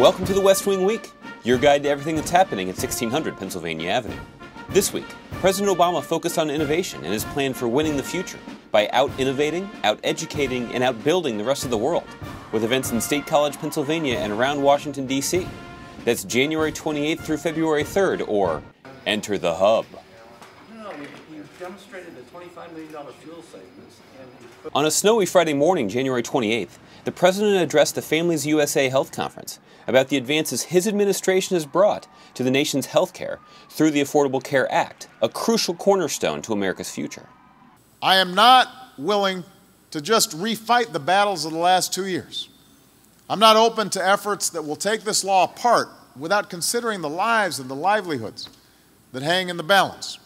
Welcome to the West Wing Week, your guide to everything that's happening at 1600 Pennsylvania Avenue. This week, President Obama focused on innovation and his plan for winning the future by out-innovating, out-educating, and out-building the rest of the world, with events in State College, Pennsylvania and around Washington, D.C. That's January 28th through February 3rd, or Enter the Hub. We've demonstrated a $25 million fuel savings. On a snowy Friday morning, January 28th, the President addressed the Families USA Health Conference about the advances his administration has brought to the nation's health care through the Affordable Care Act, a crucial cornerstone to America's future. I am not willing to just refight the battles of the last 2 years. I'm not open to efforts that will take this law apart without considering the lives and the livelihoods that hang in the balance.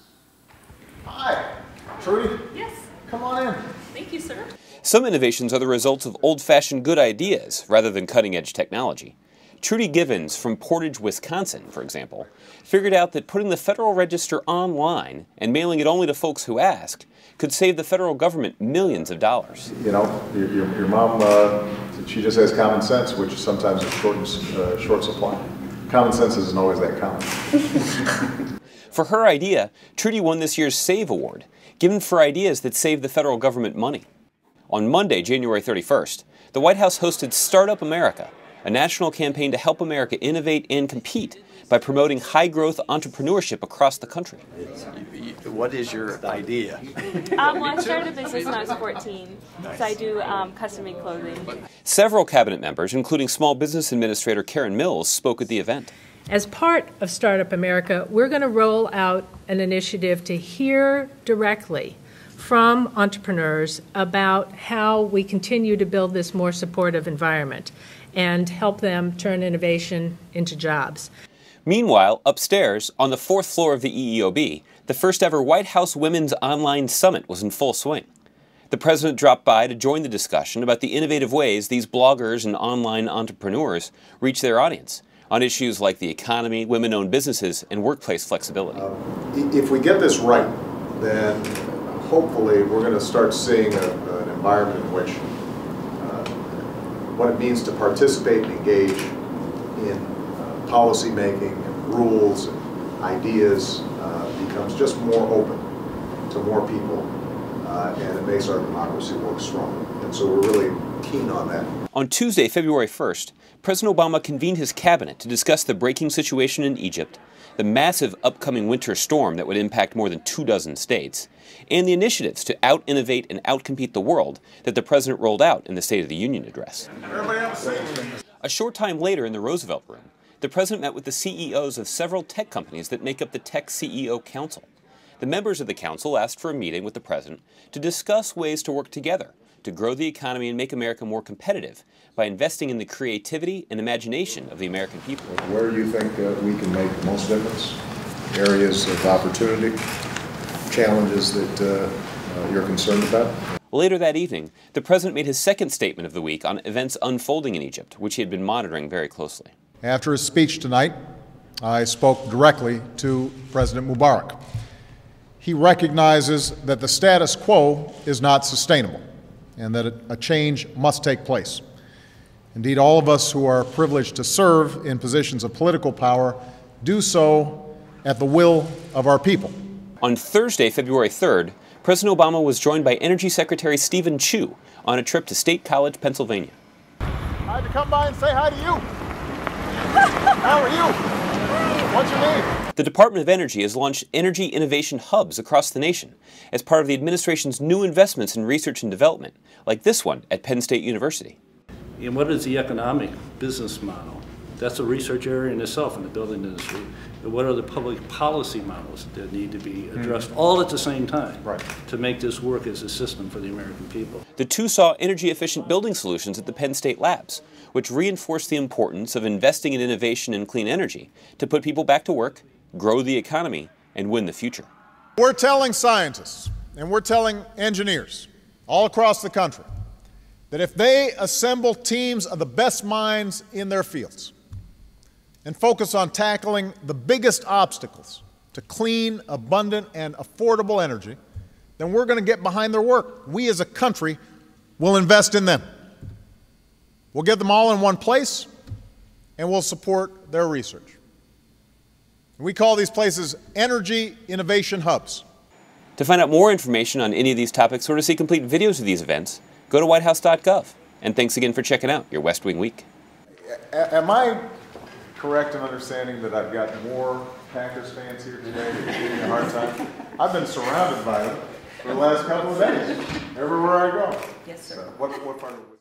Hi, Trudy. Yes. Come on in. Thank you, sir. Some innovations are the results of old-fashioned good ideas rather than cutting-edge technology. Trudy Givens from Portage, Wisconsin, for example, figured out that putting the Federal Register online and mailing it only to folks who asked could save the federal government millions of dollars. You know, your mom, she just has common sense, which sometimes is short supply. Common sense isn't always that common. For her idea, Trudy won this year's SAVE Award, given for ideas that save the federal government money. On Monday, January 31st, the White House hosted Startup America, a national campaign to help America innovate and compete by promoting high-growth entrepreneurship across the country. What is your idea? Well, I started a business when I was 14, so I do custom-made clothing. Several cabinet members, including Small Business Administrator Karen Mills, spoke at the event. As part of Startup America, we're going to roll out an initiative to hear directly from entrepreneurs about how we continue to build this more supportive environment and help them turn innovation into jobs. Meanwhile, upstairs, on the 4th floor of the EEOB, the first ever White House Women's Online Summit was in full swing. The President dropped by to join the discussion about the innovative ways these bloggers and online entrepreneurs reach their audience on issues like the economy, women-owned businesses, and workplace flexibility. If we get this right, then hopefully we're going to start seeing an environment in which what it means to participate and engage in policy making and rules and ideas becomes just more open to more people, and it makes our democracy work stronger. And so we're really keen on that. On Tuesday, February 1st, President Obama convened his cabinet to discuss the breaking situation in Egypt, the massive upcoming winter storm that would impact more than 24 states, and the initiatives to out-innovate and out-compete the world that the President rolled out in the State of the Union address. A short time later in the Roosevelt Room, the President met with the CEOs of several tech companies that make up the Tech CEO Council. The members of the council asked for a meeting with the President to discuss ways to work together to grow the economy and make America more competitive by investing in the creativity and imagination of the American people. Where do you think we can make the most difference? Areas of opportunity, challenges that you're concerned about? Later that evening, the President made his second statement of the week on events unfolding in Egypt, which he had been monitoring very closely. After his speech tonight, I spoke directly to President Mubarak. He recognizes that the status quo is not sustainable and that a change must take place. Indeed, all of us who are privileged to serve in positions of political power do so at the will of our people. On Thursday, February 3rd, President Obama was joined by Energy Secretary Stephen Chu on a trip to State College, Pennsylvania. I had to come by and say hi to you. How are you? What's your name? The Department of Energy has launched energy innovation hubs across the nation as part of the administration's new investments in research and development, like this one at Penn State University. And what is the economic business model? That's a research area in itself in the building industry. And what are the public policy models that need to be addressed all at the same time to make this work as a system for the American people? The two saw energy-efficient building solutions at the Penn State Labs, which reinforced the importance of investing in innovation and clean energy to put people back to work, grow the economy, and win the future. We're telling scientists and we're telling engineers all across the country that if they assemble teams of the best minds in their fields and focus on tackling the biggest obstacles to clean, abundant, and affordable energy, then we're going to get behind their work. We as a country will invest in them. We'll get them all in one place, and will support their research. We call these places energy innovation hubs. To find out more information on any of these topics or to see complete videos of these events, go to whitehouse.gov. And thanks again for checking out your West Wing Week. Am I correct in understanding that I've got more Packers fans here today that are giving me a hard time? I've been surrounded by them for the last couple of days, everywhere I go. Yes, sir. So what part of